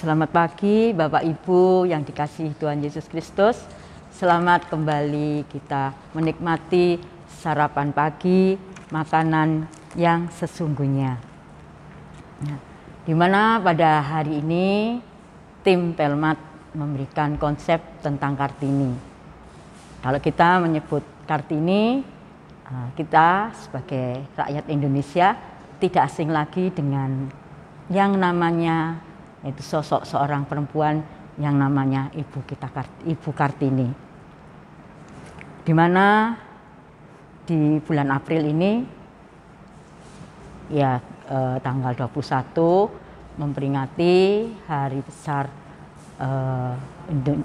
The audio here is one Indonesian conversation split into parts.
Selamat pagi Bapak Ibu yang dikasihi Tuhan Yesus Kristus. Selamat kembali kita menikmati sarapan pagi, makanan yang sesungguhnya. Di mana pada hari ini tim Pelmat memberikan konsep tentang Kartini. Kalau kita menyebut Kartini, kita sebagai rakyat Indonesia tidak asing lagi dengan yang namanya yaitu sosok seorang perempuan yang namanya Ibu Kartini. Di mana di bulan April ini tanggal 21 memperingati hari besar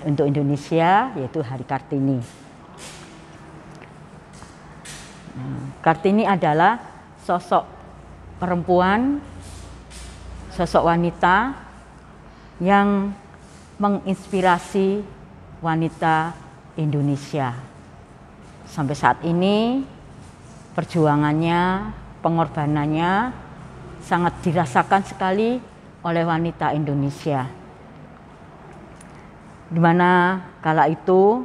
untuk Indonesia, yaitu Hari Kartini. Kartini adalah sosok perempuan, sosok wanita yang menginspirasi wanita Indonesia. Sampai saat ini perjuangannya, pengorbanannya sangat dirasakan sekali oleh wanita Indonesia. Di mana kala itu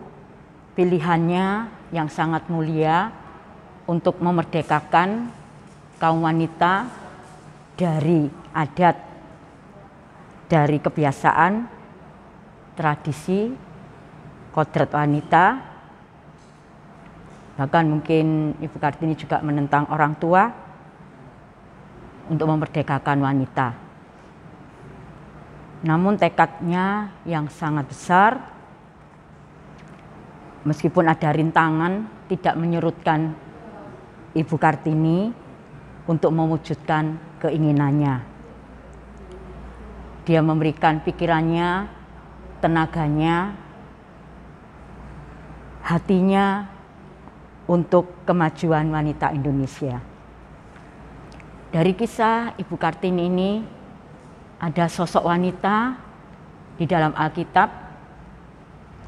pilihannya yang sangat mulia untuk memerdekakan kaum wanita dari adat, dari kebiasaan, tradisi, kodrat wanita. Bahkan mungkin Ibu Kartini juga menentang orang tua untuk memerdekakan wanita. Namun tekadnya yang sangat besar, meskipun ada rintangan, tidak menyurutkan Ibu Kartini untuk mewujudkan keinginannya. Dia memberikan pikirannya, tenaganya, hatinya untuk kemajuan wanita Indonesia. Dari kisah Ibu Kartini ini ada sosok wanita di dalam Alkitab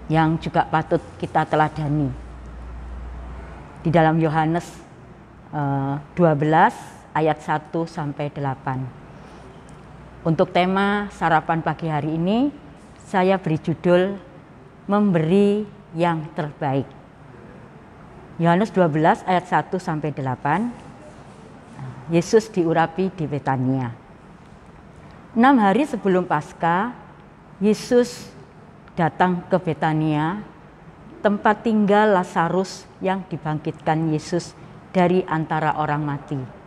yang juga patut kita teladani. Di dalam Yohanes 12 ayat 1 sampai 8. Untuk tema sarapan pagi hari ini, saya beri judul Memberi yang Terbaik. Yohanes 12 ayat 1 sampai 8. Yesus diurapi di Betania. 6 hari sebelum Paskah, Yesus datang ke Betania, tempat tinggal Lazarus yang dibangkitkan Yesus dari antara orang mati.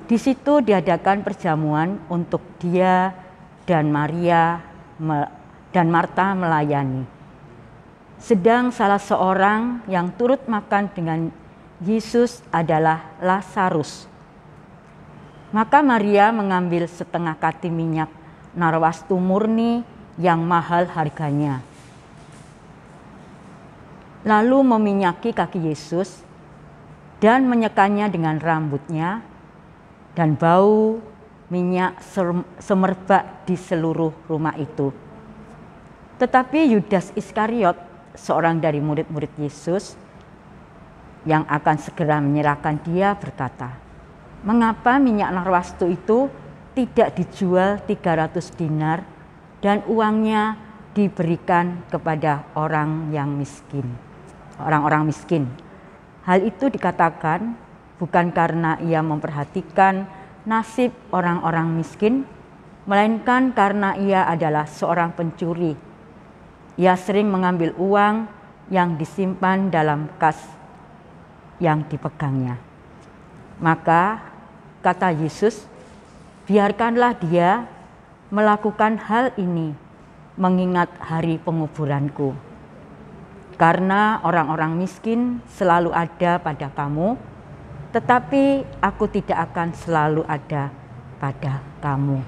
Di situ diadakan perjamuan untuk dia dan Maria dan Marta melayani. Sedang salah seorang yang turut makan dengan Yesus adalah Lazarus. Maka Maria mengambil setengah kati minyak narwastu murni yang mahal harganya. Lalu meminyaki kaki Yesus dan menyekanya dengan rambutnya, dan bau minyak semerbak di seluruh rumah itu. Tetapi Yudas Iskariot, seorang dari murid-murid Yesus yang akan segera menyerahkan dia, berkata, "Mengapa minyak narwastu itu tidak dijual 300 dinar dan uangnya diberikan kepada orang-orang miskin?" Hal itu dikatakan bukan karena ia memperhatikan nasib orang-orang miskin, melainkan karena ia adalah seorang pencuri. Ia sering mengambil uang yang disimpan dalam kas yang dipegangnya. Maka kata Yesus, "Biarkanlah dia melakukan hal ini mengingat hari penguburanku. Karena orang-orang miskin selalu ada pada kamu, tetapi aku tidak akan selalu ada pada kamu."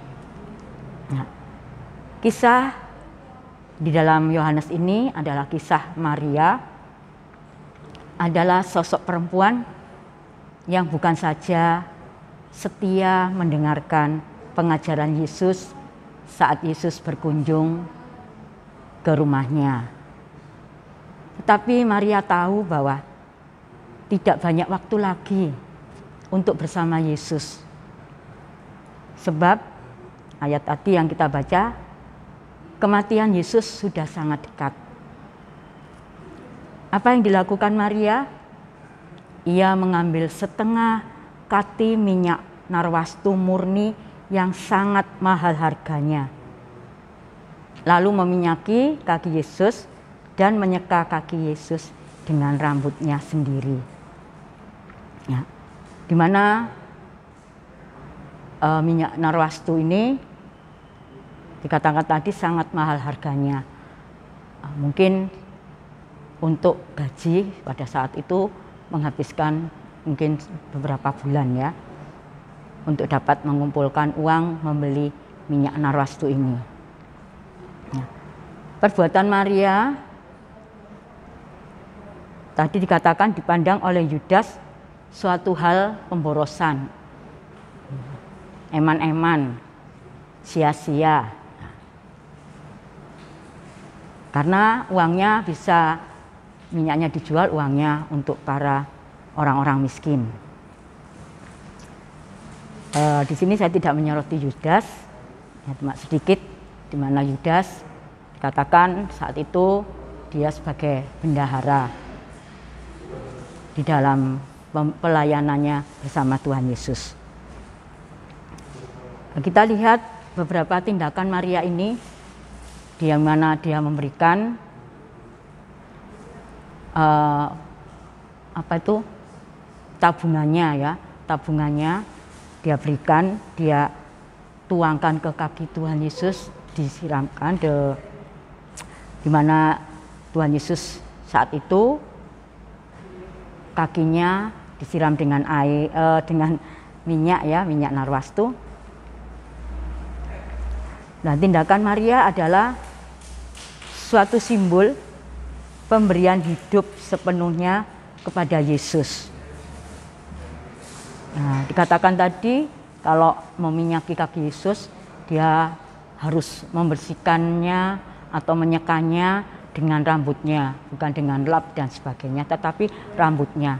Nah, kisah di dalam Yohanes ini adalah kisah Maria, adalah sosok perempuan yang bukan saja setia mendengarkan pengajaran Yesus saat Yesus berkunjung ke rumahnya. Tetapi Maria tahu bahwa tidak banyak waktu lagi untuk bersama Yesus. Sebab ayat tadi yang kita baca, kematian Yesus sudah sangat dekat. Apa yang dilakukan Maria? Ia mengambil setengah kati minyak narwastu murni yang sangat mahal harganya, lalu meminyaki kaki Yesus dan menyeka kaki Yesus dengan rambutnya sendiri. Ya, di mana minyak narwastu ini dikatakan tadi sangat mahal harganya. Mungkin untuk gaji pada saat itu menghabiskan mungkin beberapa bulan ya, untuk dapat mengumpulkan uang membeli minyak narwastu ini. Nah, perbuatan Maria tadi dikatakan dipandang oleh Yudas suatu hal pemborosan, eman-eman, sia-sia. Karena uangnya bisa, minyaknya dijual, uangnya untuk para orang-orang miskin. Di sini saya tidak menyoroti Yudas, ya, cuma sedikit, di mana Yudas dikatakan saat itu dia sebagai bendahara di dalam pelayanannya bersama Tuhan Yesus. Kita lihat beberapa tindakan Maria ini, di mana dia memberikan tabungannya dia berikan, dia tuangkan ke kaki Tuhan Yesus, disiramkan di mana Tuhan Yesus saat itu kakinya disiram dengan air, dengan minyak ya, minyak narwastu. Nah, tindakan Maria adalah suatu simbol pemberian hidup sepenuhnya kepada Yesus. Nah, dikatakan tadi kalau meminyaki kaki Yesus, dia harus membersihkannya atau menyekanya dengan rambutnya, bukan dengan lap dan sebagainya, tetapi rambutnya.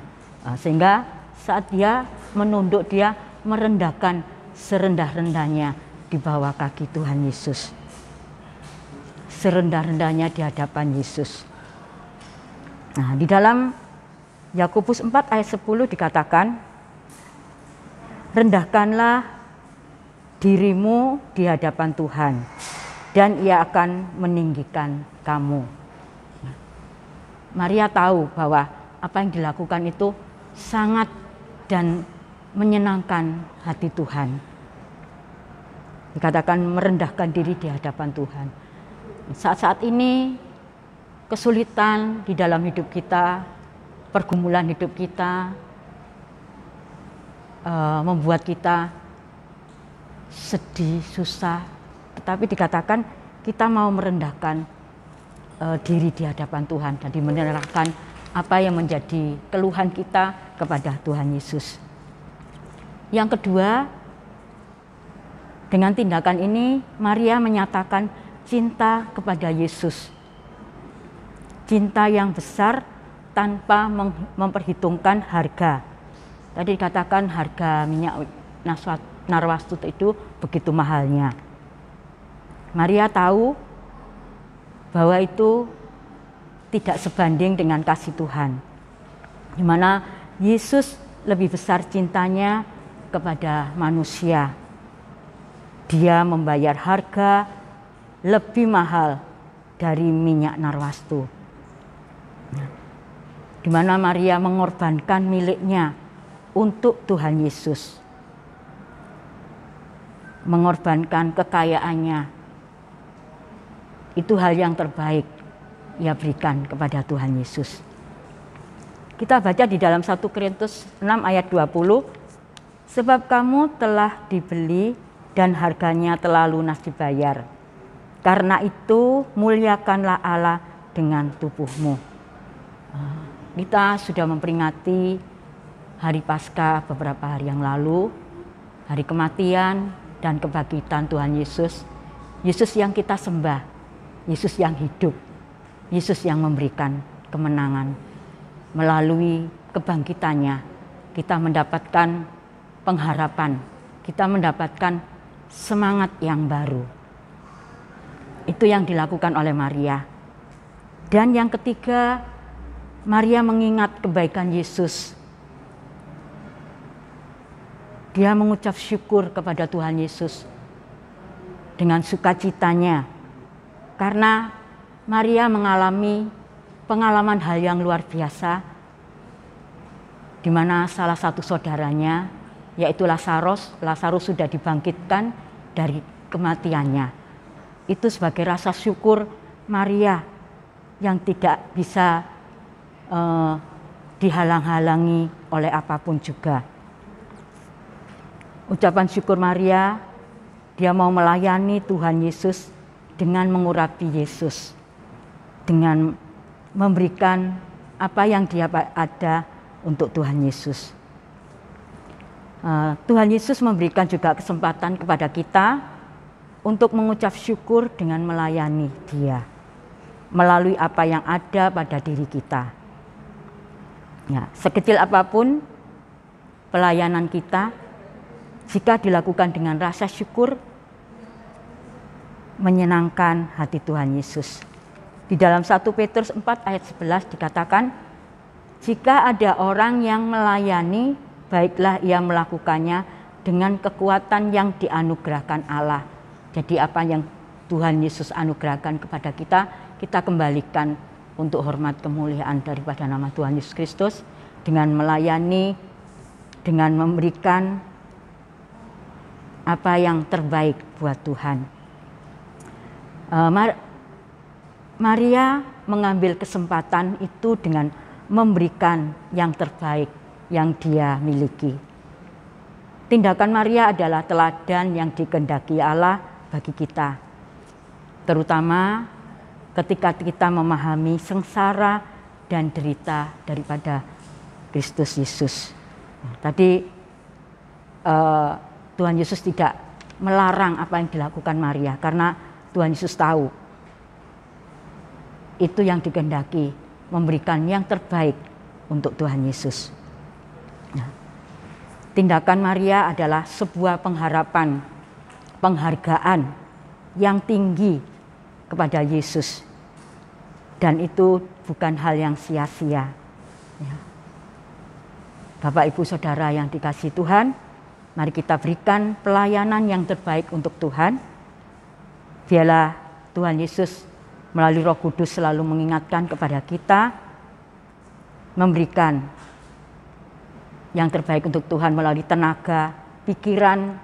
Sehingga saat dia menunduk, dia merendahkan serendah-rendahnya di bawah kaki Tuhan Yesus. Serendah-rendahnya di hadapan Yesus. Nah, di dalam Yakobus 4 ayat 10 dikatakan, rendahkanlah dirimu di hadapan Tuhan, dan Ia akan meninggikan kamu. Maria tahu bahwa apa yang dilakukan itu sangat dan menyenangkan hati Tuhan. Dikatakan merendahkan diri di hadapan Tuhan. Saat-saat ini kesulitan di dalam hidup kita, pergumulan hidup kita membuat kita sedih, susah. Tetapi dikatakan kita mau merendahkan diri di hadapan Tuhan, jadi menyerahkan apa yang menjadi keluhan kita kepada Tuhan Yesus. Yang kedua, dengan tindakan ini Maria menyatakan cinta kepada Yesus. Cinta yang besar tanpa memperhitungkan harga. Tadi dikatakan harga minyak narwastu itu begitu mahalnya. Maria tahu bahwa itu tidak sebanding dengan kasih Tuhan, di mana Yesus lebih besar cintanya kepada manusia. Dia membayar harga lebih mahal dari minyak narwastu, di mana Maria mengorbankan miliknya untuk Tuhan Yesus, mengorbankan kekayaannya. Itu hal yang terbaik ia berikan kepada Tuhan Yesus. Kita baca di dalam 1 Korintus 6 ayat 20, sebab kamu telah dibeli dan harganya telah lunas dibayar. Karena itu muliakanlah Allah dengan tubuhmu. Kita sudah memperingati hari Paskah beberapa hari yang lalu, hari kematian dan kebangkitan Tuhan Yesus. Yesus yang kita sembah, Yesus yang hidup, Yesus yang memberikan kemenangan. Melalui kebangkitannya kita mendapatkan pengharapan, kita mendapatkan semangat yang baru. Itu yang dilakukan oleh Maria. Dan yang ketiga, Maria mengingat kebaikan Yesus. Dia mengucap syukur kepada Tuhan Yesus dengan sukacitanya. Karena Maria mengalami pengalaman hal yang luar biasa, di mana salah satu saudaranya, yaitu Lazarus sudah dibangkitkan dari kematiannya. Itu sebagai rasa syukur Maria yang tidak bisa dihalang-halangi oleh apapun juga. Ucapan syukur Maria, dia mau melayani Tuhan Yesus dengan mengurapi Yesus, dengan memberikan apa yang dia ada untuk Tuhan Yesus. Tuhan Yesus memberikan juga kesempatan kepada kita untuk mengucap syukur dengan melayani Dia melalui apa yang ada pada diri kita. Ya, sekecil apapun pelayanan kita, jika dilakukan dengan rasa syukur, menyenangkan hati Tuhan Yesus. Di dalam 1 Petrus 4 ayat 11 dikatakan, jika ada orang yang melayani, baiklah ia melakukannya dengan kekuatan yang dianugerahkan Allah. Jadi apa yang Tuhan Yesus anugerahkan kepada kita, kita kembalikan untuk hormat kemuliaan daripada nama Tuhan Yesus Kristus dengan melayani, dengan memberikan apa yang terbaik buat Tuhan. Maria mengambil kesempatan itu dengan memberikan yang terbaik yang dia miliki. Tindakan Maria adalah teladan yang dikehendaki Allah bagi kita, terutama ketika kita memahami sengsara dan derita daripada Kristus Yesus. Tadi Tuhan Yesus tidak melarang apa yang dilakukan Maria, karena Tuhan Yesus tahu itu yang dikehendaki, memberikan yang terbaik untuk Tuhan Yesus. Nah, tindakan Maria adalah sebuah pengharapan, penghargaan yang tinggi kepada Yesus, dan itu bukan hal yang sia-sia. Ya. Bapak, Ibu, Saudara yang dikasihi Tuhan, mari kita berikan pelayanan yang terbaik untuk Tuhan. Biarlah Tuhan Yesus melalui Roh Kudus selalu mengingatkan kepada kita, memberikan yang terbaik untuk Tuhan melalui tenaga, pikiran,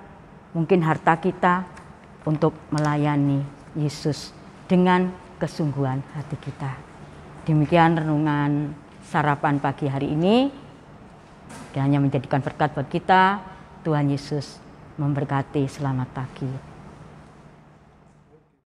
mungkin harta kita untuk melayani Yesus dengan kesungguhan hati kita. Demikian renungan sarapan pagi hari ini. Dan hanya menjadikan berkat bagi kita. Tuhan Yesus memberkati. Selamat pagi.